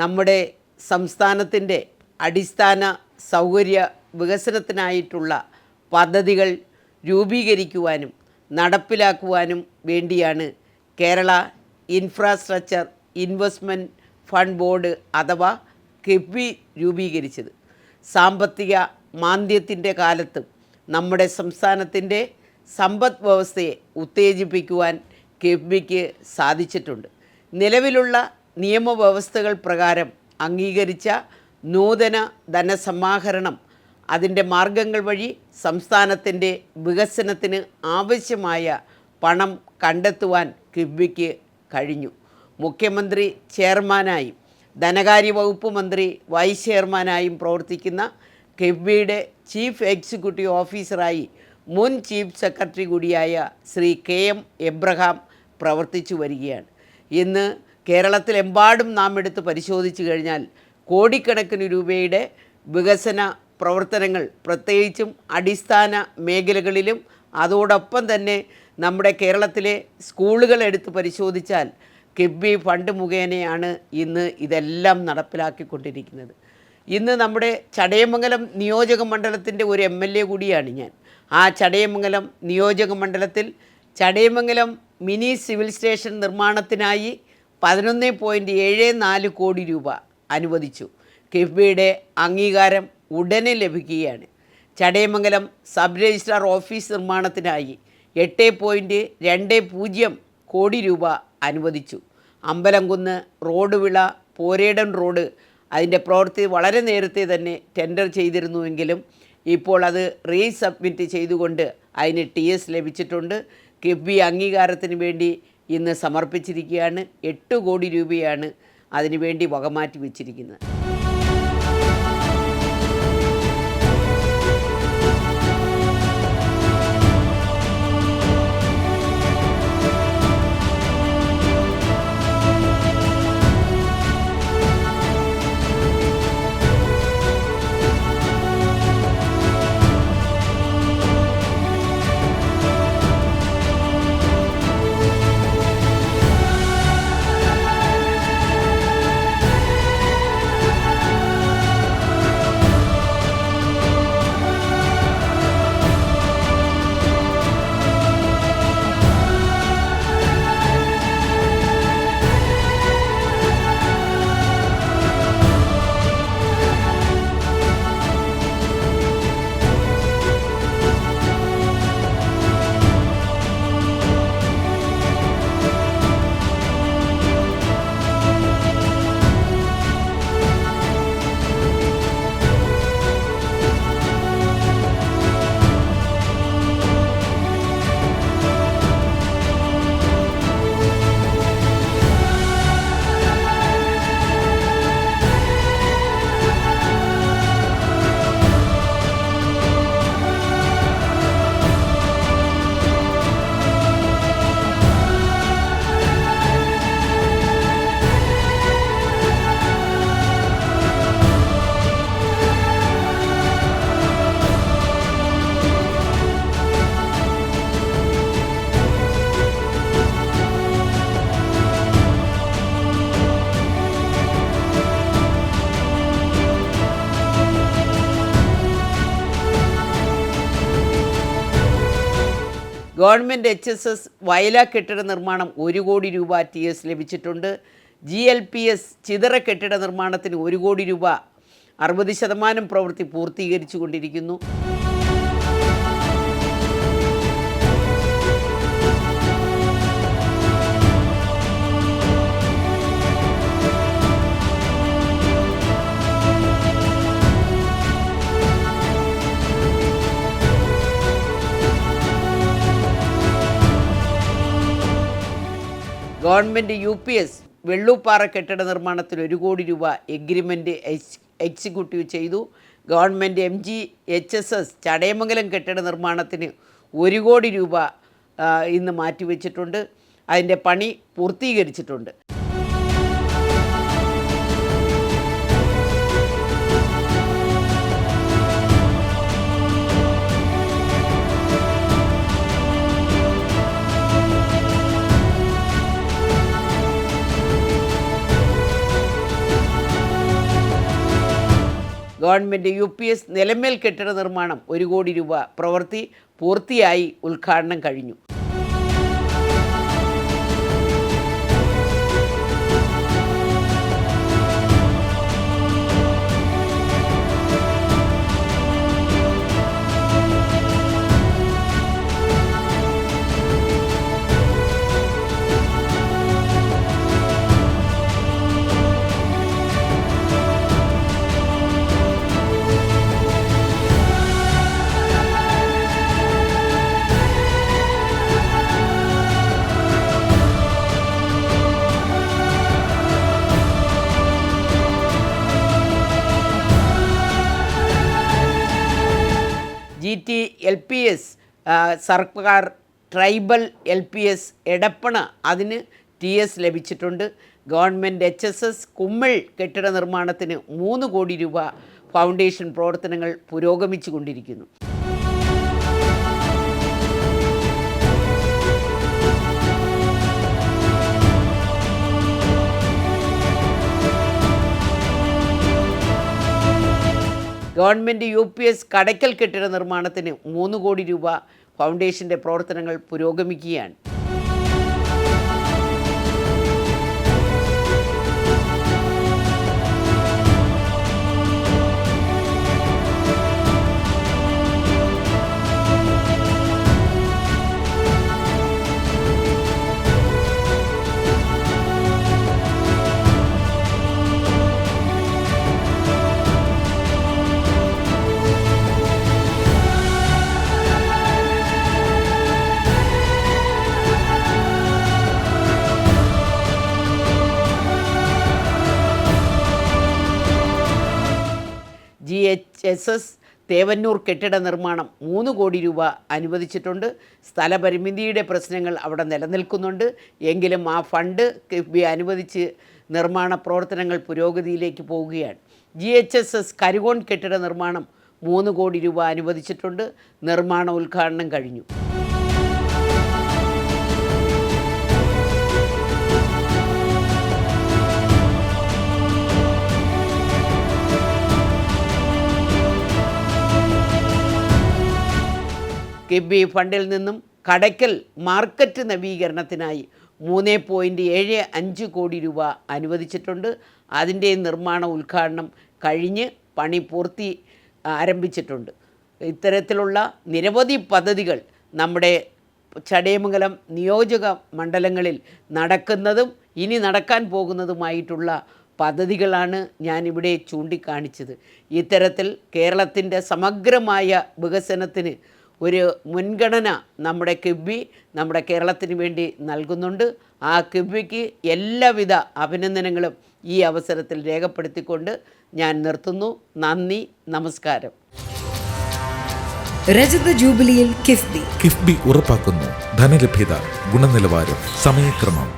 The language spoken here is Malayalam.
നമ്മുടെ സംസ്ഥാനത്തിൻ്റെ അടിസ്ഥാന സൗകര്യ വികസനത്തിനായിട്ടുള്ള പദ്ധതികൾ രൂപീകരിക്കുവാനും നടപ്പിലാക്കുവാനും വേണ്ടിയാണ് Kerala infrastructure investment fund board അഥവാ കിഫ്ബി രൂപീകരിച്ചത്. സാമ്പത്തിക മാന്ദ്യത്തിൻ്റെ കാലത്തും നമ്മുടെ സംസ്ഥാനത്തിൻ്റെ സമ്പദ് വ്യവസ്ഥയെ ഉത്തേജിപ്പിക്കുവാൻ കിഫ്ബിക്ക് സാധിച്ചിട്ടുണ്ട്. നിലവിലുള്ള നിയമവ്യവസ്ഥകൾ പ്രകാരം അംഗീകരിച്ച നൂതന ധനസമാഹരണം അതിൻ്റെ മാർഗങ്ങൾ വഴി സംസ്ഥാനത്തിൻ്റെ വികസനത്തിന് ആവശ്യമായ പണം കണ്ടെത്തുവാൻ കിഫ്ബിക്ക് കഴിഞ്ഞു. മുഖ്യമന്ത്രി ചെയർമാനായും ധനകാര്യ വകുപ്പ് മന്ത്രി വൈസ് ചെയർമാനായും പ്രവർത്തിക്കുന്ന കിഫ്ബിയുടെ ചീഫ് എക്സിക്യൂട്ടീവ് ഓഫീസറായി മുൻ ചീഫ് സെക്രട്ടറി കൂടിയായ ശ്രീ KM എബ്രഹാം പ്രവർത്തിച്ചു വരികയാണ്. ഇന്ന് കേരളത്തിലെമ്പാടും നാം എടുത്ത് പരിശോധിച്ചു കഴിഞ്ഞാൽ കോടിക്കണക്കിന് രൂപയുടെ വികസന പ്രവർത്തനങ്ങൾ പ്രത്യേകിച്ചും അടിസ്ഥാന മേഖലകളിലും അതോടൊപ്പം തന്നെ നമ്മുടെ കേരളത്തിലെ സ്കൂളുകൾ എടുത്ത് പരിശോധിച്ചാൽ കിഫ്ബി ഫണ്ട് മുഖേനയാണ് ഇന്ന് ഇതെല്ലാം നടപ്പിലാക്കിക്കൊണ്ടിരിക്കുന്നത്. ഇന്ന് നമ്മുടെ ചടയമംഗലം നിയോജക മണ്ഡലത്തിൻ്റെ ഒരു MLA കൂടിയാണ് ഞാൻ. ആ ചടയമംഗലം നിയോജക മണ്ഡലത്തിൽ ചടയമംഗലം മിനി സിവിൽ സ്റ്റേഷൻ നിർമ്മാണത്തിനായി 11.74 കോടി രൂപ അനുവദിച്ചു. കിഫ്ബിയുടെ അംഗീകാരം ഉടനെ ലഭിക്കുകയാണ്. ചടയമംഗലം സബ് രജിസ്ട്രാർ ഓഫീസ് നിർമ്മാണത്തിനായി 8.20 കോടി രൂപ അനുവദിച്ചു. അമ്പലംകുന്ന് റോഡ് വിള പോരേടൻ റോഡ് അതിൻ്റെ പ്രവൃത്തി വളരെ നേരത്തെ തന്നെ ടെൻഡർ ചെയ്തിരുന്നുവെങ്കിലും ഇപ്പോൾ അത് റീസബ്മിറ്റ് ചെയ്തുകൊണ്ട് അതിന് TS ലഭിച്ചിട്ടുണ്ട്. കിഫ്ബി അംഗീകാരത്തിന് വേണ്ടി ഇന്ന് സമർപ്പിച്ചിരിക്കുകയാണ്. 8 കോടി രൂപയാണ് അതിനുവേണ്ടി വകമാറ്റി വച്ചിരിക്കുന്നത്. ഗവൺമെൻറ് HSS വയല കെട്ടിട നിർമ്മാണം 1 കോടി രൂപ TS ലഭിച്ചിട്ടുണ്ട്. GLPS ചിതറ കെട്ടിട നിർമ്മാണത്തിന് 1 കോടി രൂപ 60% പ്രവൃത്തി പൂർത്തീകരിച്ചു കൊണ്ടിരിക്കുന്നു. ഗവൺമെൻറ് UPS വെള്ളൂപ്പാറ കെട്ടിട നിർമ്മാണത്തിന് 1 കോടി രൂപ എഗ്രിമെൻ്റ് എക്സിക്യൂട്ടീവ് ചെയ്തു. ഗവൺമെൻറ് MGHSS ചടയമംഗലം കെട്ടിട നിർമ്മാണത്തിന് 1 കോടി രൂപ ഇന്ന് മാറ്റിവെച്ചിട്ടുണ്ട്. അതിൻ്റെ പണി പൂർത്തീകരിച്ചിട്ടുണ്ട്. ഗവൺമെൻറ് UPS നിലമേൽ കെട്ടിട നിർമ്മാണം 1 കോടി രൂപ പ്രവൃത്തി പൂർത്തിയായി ഉദ്ഘാടനം കഴിഞ്ഞു. GTLPS സർക്കാർ ട്രൈബൽ LPS എടപ്പണ അതിന് TS ലഭിച്ചിട്ടുണ്ട്. ഗവൺമെൻറ് HSS കുമ്മിൾ കെട്ടിട നിർമ്മാണത്തിന് 3 കോടി രൂപ ഫൗണ്ടേഷൻ പ്രവർത്തനങ്ങൾ പുരോഗമിച്ചു കൊണ്ടിരിക്കുന്നു. ഗവൺമെൻറ് UPS കടയ്ക്കൽ കെട്ടിട നിർമ്മാണത്തിന് 3 കോടി രൂപ ഫൗണ്ടേഷൻ്റെ പ്രവർത്തനങ്ങൾ പുരോഗമിക്കുകയാണ്. GHSS തേവന്നൂർ കെട്ടിട നിർമ്മാണം 3 കോടി രൂപ അനുവദിച്ചിട്ടുണ്ട്. സ്ഥലപരിമിതിയുടെ പ്രശ്നങ്ങൾ അവിടെ നിലനിൽക്കുന്നുണ്ട്. എങ്കിലും ആ ഫണ്ട് കിഫ്ബി അനുവദിച്ച് നിർമ്മാണ പ്രവർത്തനങ്ങൾ പുരോഗതിയിലേക്ക് പോവുകയാണ്. GHSS കരുകോൺ കെട്ടിട നിർമ്മാണം 3 കോടി രൂപ അനുവദിച്ചിട്ടുണ്ട്. നിർമ്മാണ ഉദ്ഘാടനം കഴിഞ്ഞു. കിഫ്ബി ഫണ്ടിൽ നിന്നും കടയ്ക്കൽ മാർക്കറ്റ് നവീകരണത്തിനായി 3.75 കോടി രൂപ അനുവദിച്ചിട്ടുണ്ട്. അതിൻ്റെ നിർമ്മാണ ഉദ്ഘാടനം കഴിഞ്ഞ് പണി ആരംഭിച്ചിട്ടുണ്ട്. ഇത്തരത്തിലുള്ള നിരവധി പദ്ധതികൾ നമ്മുടെ ചടയമംഗലം നിയോജക മണ്ഡലങ്ങളിൽ നടക്കുന്നതും ഇനി നടക്കാൻ പോകുന്നതുമായിട്ടുള്ള പദ്ധതികളാണ് ഞാനിവിടെ ചൂണ്ടിക്കാണിച്ചത്. ഇത്തരത്തിൽ കേരളത്തിൻ്റെ സമഗ്രമായ വികസനത്തിന് ഒരു മുൻഗണന നമ്മുടെ കിഫ്ബി നമ്മുടെ കേരളത്തിന് വേണ്ടി നൽകുന്നുണ്ട്. ആ കിഫ്ബിക്ക് എല്ലാവിധ അഭിനന്ദനങ്ങളും ഈ അവസരത്തിൽ രേഖപ്പെടുത്തിക്കൊണ്ട് ഞാൻ നിർത്തുന്നു. നന്ദി, നമസ്കാരം. രജത ജൂബിലിയിൽ കിഫ്ബി ഉറപ്പാക്കുന്നു ധനലഭ്യത, ഗുണനിലവാരം, സമയക്രമം.